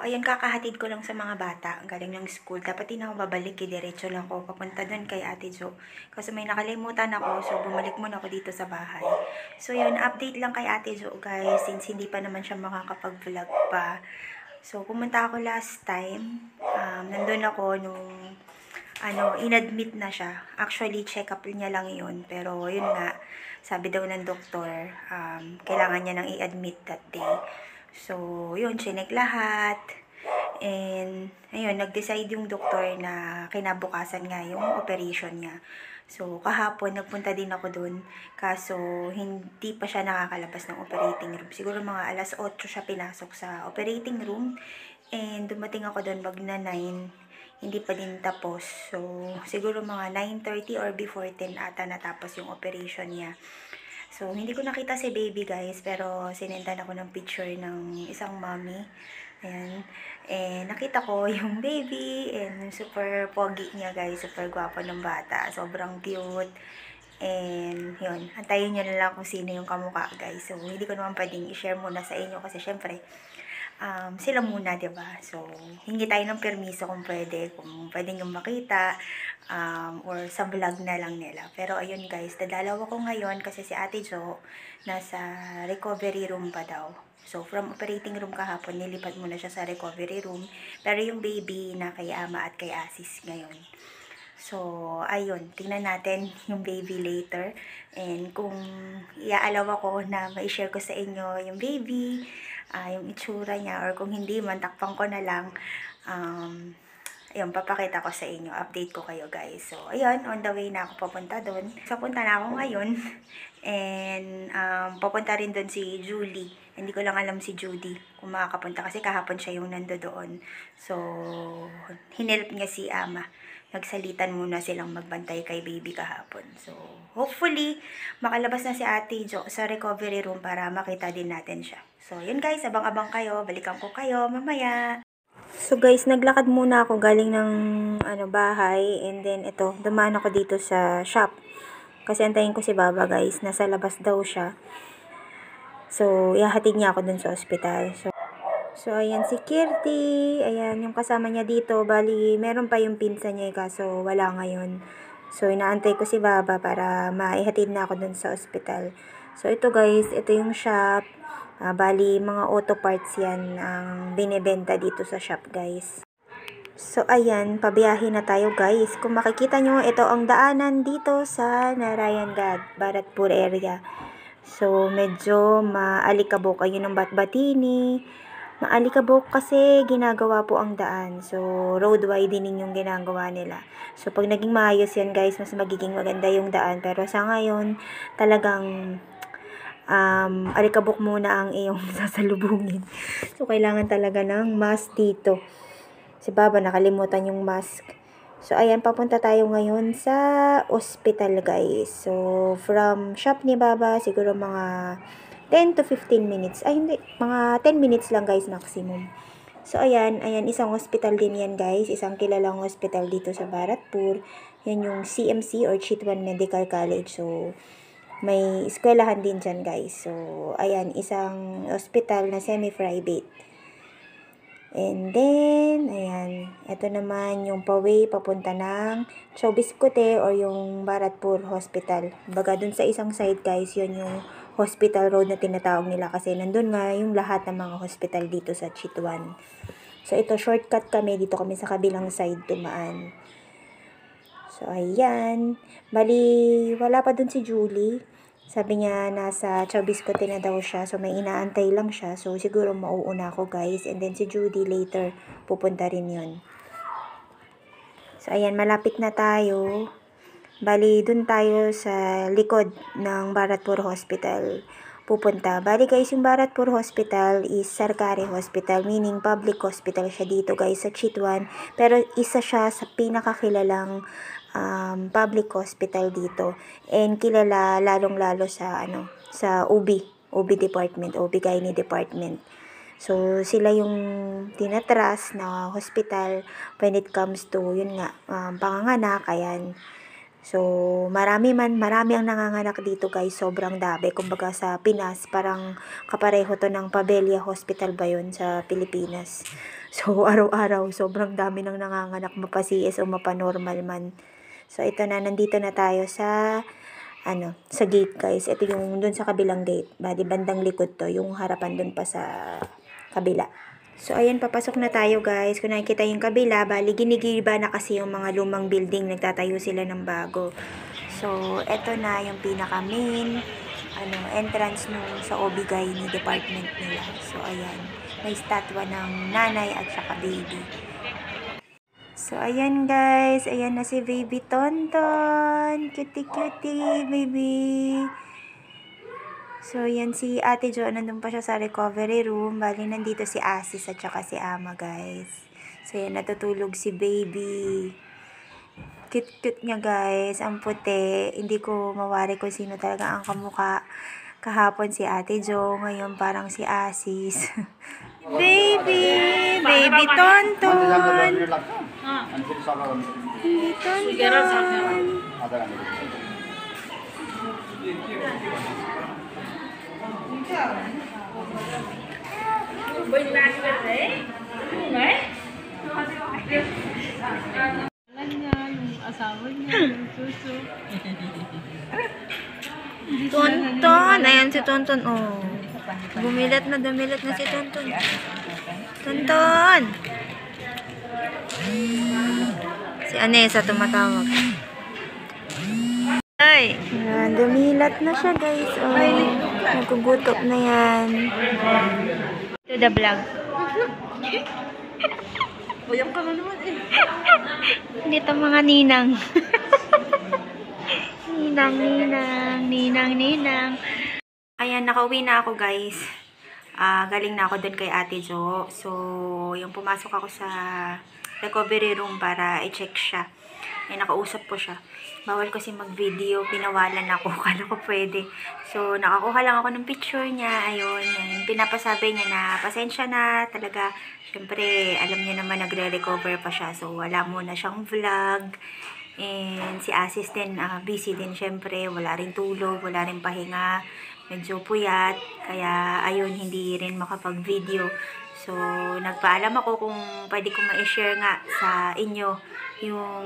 ayun, kakahatid ko lang sa mga bata. Ang galing ng school. Dapat din ako babalik. Diretso lang ako papunta doon kay Ate Jo. Kasi may nakalimutan ako. So, bumalik muna ako dito sa bahay. So, yun. Update lang kay Ate Jo, guys. Since hindi pa naman siya makakapag-vlog pa. So, pumunta ako last time. Nandun ako nung inadmit na siya. Actually, check-up niya lang yun. Pero, yun nga, sabi daw ng doktor, kailangan niya nang i-admit that day. So, yun, chinek lahat. And, ayun, nag-decide yung doktor na kinabukasan nga yung operation niya. So, kahapon, nagpunta din ako dun. Kaso, hindi pa siya nakakalabas ng operating room. Siguro mga alas 8 siya pinasok sa operating room. And, dumating ako dun magna 9. Hindi pa din tapos. So, siguro mga 9:30 or before 10 ata natapos yung operation niya. So, hindi ko nakita si baby, guys, pero sinendan ako ng picture ng isang mommy. Ayan. Nakita ko yung baby, and super pogi niya, guys. Super gwapo ng bata. Sobrang cute. And, yun. Antayin nyo na lang kung sino yung kamukha, guys. So, hindi ko naman pwedeng i-share muna sa inyo kasi, syempre, sila muna, diba? So, hingi tayo ng permiso kung pwede nyo makita, or sa vlog na lang nila. Pero, ayun guys, dadalaw ako ngayon kasi si Ate Jo nasa recovery room pa daw. So, from operating room kahapon, nilipat muna siya sa recovery room. Pero yung baby na kay Ama at kay Asis ngayon. So, ayun, tingnan natin yung baby later. And kung iaalaw ako na ma-share ko sa inyo yung baby, yung itsura niya, or kung hindi man, takpang ko na lang, ayun, papakita ko sa inyo, update ko kayo, guys. So, ayun, on the way na ako papunta doon. So, punta na ako ngayon. And, papunta rin doon si Julie. Hindi ko lang alam si Judy kung makakapunta kasi kahapon siya yung nando doon. So, hinelp niya si Ama. Nagsalitan muna silang magbantay kay baby kahapon. So, hopefully, makalabas na si Ate Jo sa recovery room para makita din natin siya. So, yun guys, abang-abang kayo. Balikan ko kayo mamaya. So guys, naglakad muna ako galing ng bahay, and then ito, dumaan ako dito sa shop. Kasi antayin ko si Baba, guys, nasa labas daw siya. So, ihahatid niya ako dun sa ospital. So, ayan si Kirti. Ayan, yung kasama niya dito. Bali, meron pa yung pinsan niya, kaso wala ngayon. So, inaantay ko si Baba para maihatid na ako dun sa ospital. So, ito guys, ito yung shop. Bali, mga auto parts yan ang binibenta dito sa shop, guys. So, ayan, pabiyahe na tayo, guys. Kung makikita nyo, ito ang daanan dito sa Narayanagad, Bharatpur area. So, medyo maalikabok. Ayun ang Batbatini. Maalikabok kasi ginagawa po ang daan. So, road widening yung ginagawa nila. So, pag naging maayos yan, guys, mas magiging maganda yung daan. Pero sa ngayon, talagang alikabok muna ang iyong sasalubungin. So, kailangan talaga ng mask dito. Si Baba, nakalimutan yung mask. So, ayan, papunta tayo ngayon sa hospital, guys. So, from shop ni Baba, siguro mga 10 to 15 minutes. Ay, hindi. Mga 10 minutes lang, guys, maximum. So, ayan, isang hospital din yan, guys. Isang kilalang hospital dito sa Bharatpur. Yan yung CMC or Chitwan Medical College. So, may eskwelahan din dyan, guys. So, ayan, isang hospital na semi-private. And then, ayan, ito naman yung paway papunta ng Chowbiscote or yung Bharatpur Hospital. Baga dun sa isang side, guys, yun yung hospital road na tinatawag nila kasi nandun nga yung lahat ng mga hospital dito sa Chitwan. So, ito, shortcut kami. Dito kami sa kabilang side tumaan. So, ayan. Bali, wala pa dun si Julie. Sabi niya, nasa Chowbiscote na daw siya. So, may inaantay lang siya. So, siguro mauuna ako, guys. And then, si Judy later, pupunta rin yun. So, ayan, malapit na tayo. Bali, dun tayo sa likod ng Bharatpur Hospital pupunta. Bali, guys, yung Bharatpur Hospital is Sarkari Hospital, meaning public hospital siya dito, guys, sa Chitwan. Pero, isa siya sa pinakakilalang public hospital dito, and kilala lalong-lalo sa sa OB department, OB-GYN department. So, sila yung tinatras na hospital when it comes to, yun nga, panganganak, ayan. So, marami ang nanganganak dito guys. Sobrang dami. Kumbaga sa Pinas, parang kapareho to ng Pabella Hospital ba yun sa Pilipinas. So, araw-araw, sobrang dami ng nanganganak, mapa-CS o mapa-normal man. So, ito na, nandito na tayo sa, sa gate guys. Ito yung dun sa kabilang gate. Bali, bandang likod to. Yung harapan dun pa sa kabila. So, ayan, papasok na tayo guys. Kung nakikita yung kabila, bali, ginigiba na kasi yung mga lumang building. Nagtatayo sila ng bago. So, eto na yung pinaka-main entrance nung sa OB-GYN department nila. So, ayan. May statwa ng nanay at saka baby. So, ayan guys. Ayan na si baby Tonton. Cutie-cutie, baby. So, yan si Ate Jo, nandun pa siya sa recovery room. Bali, nandito si Asis at saka si Ama, guys. So, yan, natutulog si baby. Cute-cute niya, guys. Ang puti. Hindi ko mawari kung sino talaga ang kamukha. Kahapon si Ate Jo, ngayon parang si Asis. Baby! Baby Tonton! Baby Tonton! Asawa niya, yung suso. Tonton! Ayan si Tonton, oh. Dumilat na si Tonton. Tonton! Si Anessa tumatawag. Ay! Ayan, dumilat na siya, guys. Oh, nagugutop na yan. To the vlog. Uyang ka na naman eh. Dito mga ninang. Ninang. Ayan, nakauwi na ako guys. Galing na ako dun kay Ate Jo. So, yung pumasok ako sa recovery room para i-check siya. Nakausap ko siya. Bawal kasi mag-video, pinawalan ako. Kala ko pwede. So, nakakuha lang ako ng picture niya. Ayun, pinapasabi niya na pasensya na talaga. Siyempre, alam niyo naman nagre-recover pa siya. So, wala muna siyang vlog. And si Asis din, busy din siyempre. Wala rin tulog, wala rin pahinga. Medyo puyat. Kaya, ayun, hindi rin makapag-video. So, nagpaalam ako kung pwede ko ma-share nga sa inyo yung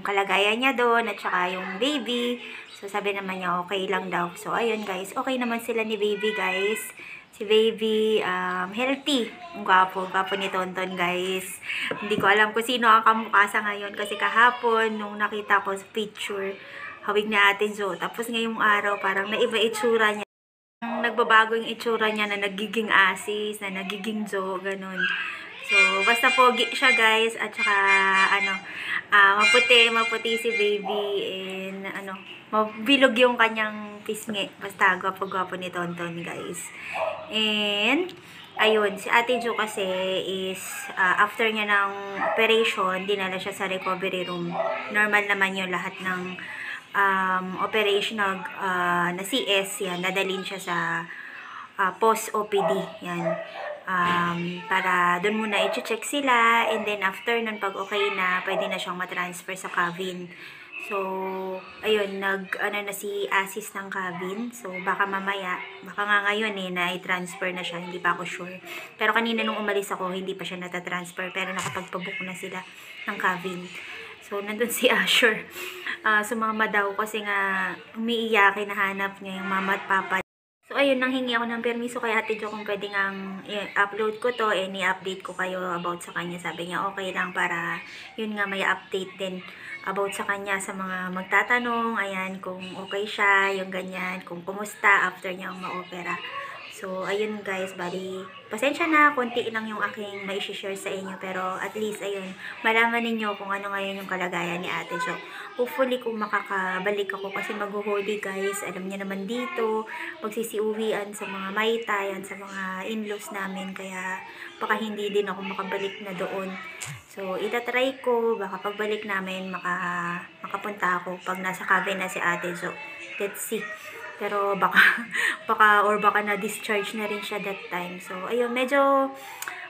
kalagayan niya doon at saka yung baby. So, sabi naman niya okay lang daw. So, ayun guys, okay naman sila ni baby guys. Si baby, healthy. Ang gwapo ni Tonton guys. Hindi ko alam kung sino ang kamukha sa ngayon kasi kahapon nung nakita ko sa picture, hawig ni Ate Jo. Tapos ngayong araw parang naiba itsura niya. Nagbabago yung itsura niya na nagiging Asis, na nagiging Jo, ganun. So, basta pogi siya guys, at saka, maputi si baby, and, mabilog yung kanyang pisngi. Basta, gwapo-gwapo ni Tonton guys. And, ayun, si Ate Jo kasi is, after niya ng operation, dinala siya sa recovery room. Normal naman yung lahat ng operational na CS, yan, nadalhin siya sa post-OPD, yan. Para doon muna i-check sila, and then after nun, pag okay na, pwede na siyang matransfer sa cabin. So, ayun, na si Asis ng cabin. So, baka mamaya, baka nga ngayon na-transfer na siya, hindi pa ako sure. Pero kanina nung umalis ako, hindi pa siya natatransfer, pero nakapagpabook na sila ng cabin. So, nandun si Asher. Sumama daw kasi nga umiiyak, hinahanap niya yung mama at papa. So, ayun, nanghingi ako ng permiso kay Ate Jo kung pwede ngang i-upload ko to, i-update ko kayo about sa kanya. Sabi niya, okay lang para yun nga may update din about sa kanya sa mga magtatanong. Ayan, kung okay siya, yung ganyan, kung kumusta after niyang ma-opera. So, ayun guys, bali, pasensya na, konti lang yung aking mai-share sa inyo, pero at least, ayun, malaman ninyo kung ano ngayon yung kalagayan ni Ate Jo. Hopefully, kung makakabalik ako, kasi mag-holiday guys, alam niyo naman dito, magsisiuwian sa mga maytayan, sa mga in-laws namin, kaya baka hindi din ako makabalik na doon. So, itatry ko, baka pagbalik namin, makapunta ako pag nasa cabin na si Ate Jo. Let's see. Pero baka na-discharge na rin siya that time. So, ayun, medyo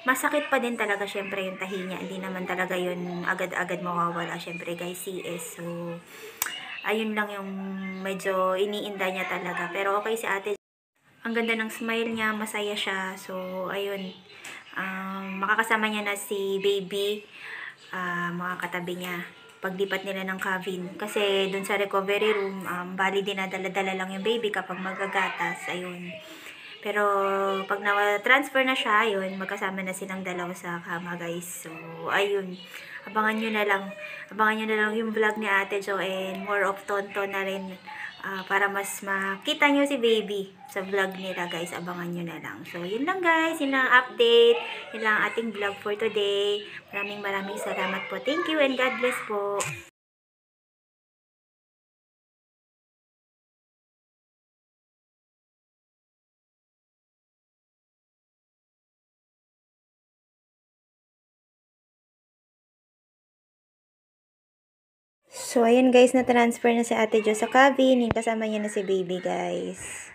masakit pa din talaga syempre yung tahi niya. Hindi naman talaga yun agad-agad mawawala. Syempre guys, CS. So, Ayun lang yung medyo iniinda niya talaga. Pero okay si ate. Ang ganda ng smile niya, masaya siya. So, ayun. Makakasama niya na si baby, mga katabi niya. Paglipat nila ng cabin. Kasi dun sa recovery room, bali dinadala-dala lang yung baby kapag magagatas. Ayun. Pero pag na-transfer na siya, ayun, magkasama na silang dalawa sa kama, guys. So, ayun. Abangan nyo na lang. Abangan nyo na lang yung vlog ni Ate Jo and more of tonto na rin. Para mas makita nyo si baby sa vlog nila, guys. Abangan nyo na lang. So, yun lang, guys. Yun lang ang update. Yun lang ang ating vlog for today. Maraming salamat po. Thank you and God bless po. So, ayun guys, na-transfer na si Ate Jo sa cabin. Yung kasama niya na si baby, guys.